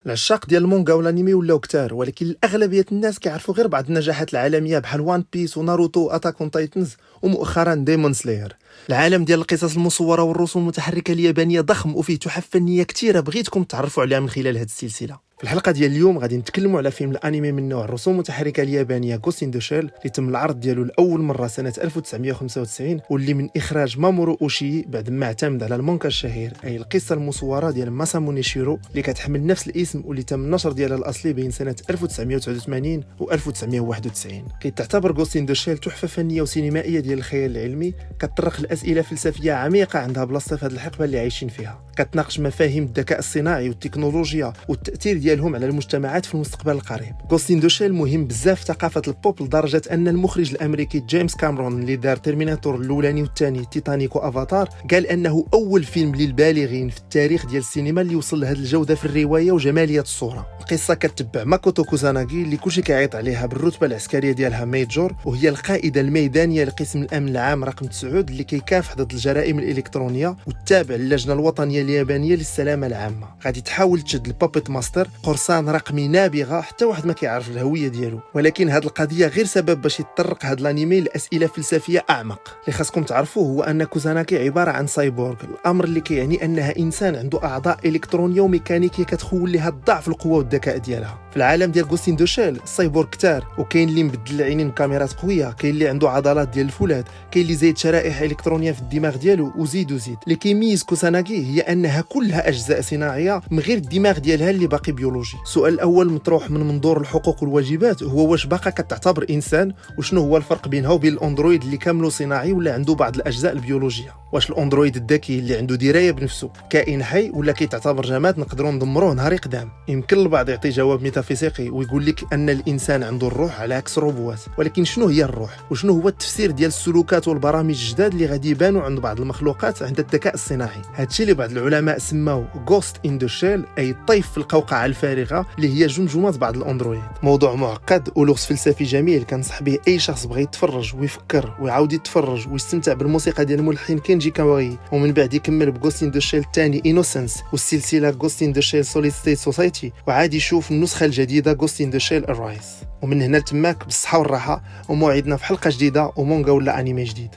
العشاق ديال المونغا والانمي ولاو كتار، ولكن الاغلبيه الناس كيعرفوا غير بعض النجاحات العالميه بحال وان بيس وناروتو واتاك اون تايتنز ومؤخرا ديمون سلاير. العالم ديال القصص المصوره والرسوم المتحركه اليابانيه ضخم وفيه تحف فنيه كثيره بغيتكم تعرفوا عليها من خلال هذه السلسله. في الحلقه ديال اليوم غادي نتكلموا على فيلم الانمي من نوع الرسوم المتحركه اليابانيه غوست ان ذا شيل اللي تم العرض ديالو لاول مره سنه 1995 واللي من اخراج مامورو اوشي بعد ما اعتمد على المانكا الشهير اي القصه المصوره ديال ماساموني شيرو اللي كتحمل نفس الاسم واللي تم النشر ديالها الاصلي بين سنه 1989 و 1991. كيتعتبر غوست ان ذا شيل تحفه فنيه وسينمائيه ديال الخيال العلمي كتطرق لاسئله فلسفيه عميقه عندها بلاصتها في هذه الحقبه اللي عايشين فيها، كتناقش مفاهيم الذكاء الصناعي والتكنولوجيا والتاثير ديالهم على المجتمعات في المستقبل القريب. غوست ان ذا شيل مهم بزاف في ثقافه البوب لدرجه ان المخرج الامريكي جيمس كامرون اللي دار تيرميناتور الاولاني والثاني تيتانيك وافاتار قال انه اول فيلم للبالغين في التاريخ ديال السينما اللي وصل لهذه الجوده في الروايه وجماليه الصوره. القصه كتتبع ماكوتو كوزاناغي اللي كلشي كيعيط عليها بالرتبه العسكريه ديالها ميجور، وهي القائده الميدانيه لقسم الامن العام رقم 9 اللي كيكافح ضد الجرائم الالكترونيه والتابع للجنه الوطنيه اليابانيه للسلامه العامه. غادي تحاول تشد البابيت ماستر قرصان رقمي نابغه حتى واحد ما كيعرف الهويه ديالو، ولكن هذه القضيه غير سبب باش يتطرق هذا الانمي لاسئله فلسفيه اعمق. اللي خاصكم تعرفوه هو ان كوزاناكي عباره عن سايبورغ، الامر اللي كيعني انها انسان عنده اعضاء الكترونيه وميكانيكيه كتخول لها الضعف القوه والذكاء ديالها. في العالم ديال غوست ان ذا شيل السايبورغ كتار، وكاين اللي مبدل العينين بكاميرات قويه، كاين اللي عنده عضلات ديال الفولاذ، كاين اللي زايد شرائح الكترونيه في الدماغ ديالو وزيد وزيد. اللي كيميز كوزاناكي هي انها كلها اجزاء صناعيه من غير الدماغ ديالها اللي باقي بيولوجي. السؤال الاول مطروح من منظور الحقوق والواجبات هو واش باقا كتعتبر انسان، وشنو هو الفرق بينها وبين الاندرويد اللي كامله صناعي ولا عنده بعض الاجزاء البيولوجيه؟ واش الاندرويد الذكي اللي عنده درايه بنفسه كائن حي ولا كيتعتبر جماد نقدروا ندمروه نهار قدام؟ يمكن البعض يعطي جواب ميتافيزيقي ويقول لك ان الانسان عنده الروح على عكس الروبوات، ولكن شنو هي الروح وشنو هو التفسير ديال السلوكات والبرامج الجداد اللي غادي يبانوا عند بعض المخلوقات عند الذكاء الصناعي؟ هادشي اللي بعض العلماء سماو غوست ان ذا شيل، اي الطيف في القوقعه الفارغه اللي هي جمجمه بعض الاندرويد. موضوع معقد ولغز فلسفي جميل كنصح به اي شخص بغى يتفرج ويفكر ويعاود يتفرج ويستمتع بالموسيقى ديال الملحن كينجي كاواي، ومن بعد يكمل بغوست ان ذا شيل الثاني انوسنس والسلسله غوست ان ذا شيل سوليد ستيت سوسايتي، وعادي يشوف النسخه الجديده غوست ان ذا شيل ارايز. ومن هنا لتماك بالصحه والراحه، وموعدنا في حلقه جديده ومونغا ولا انمي جديد.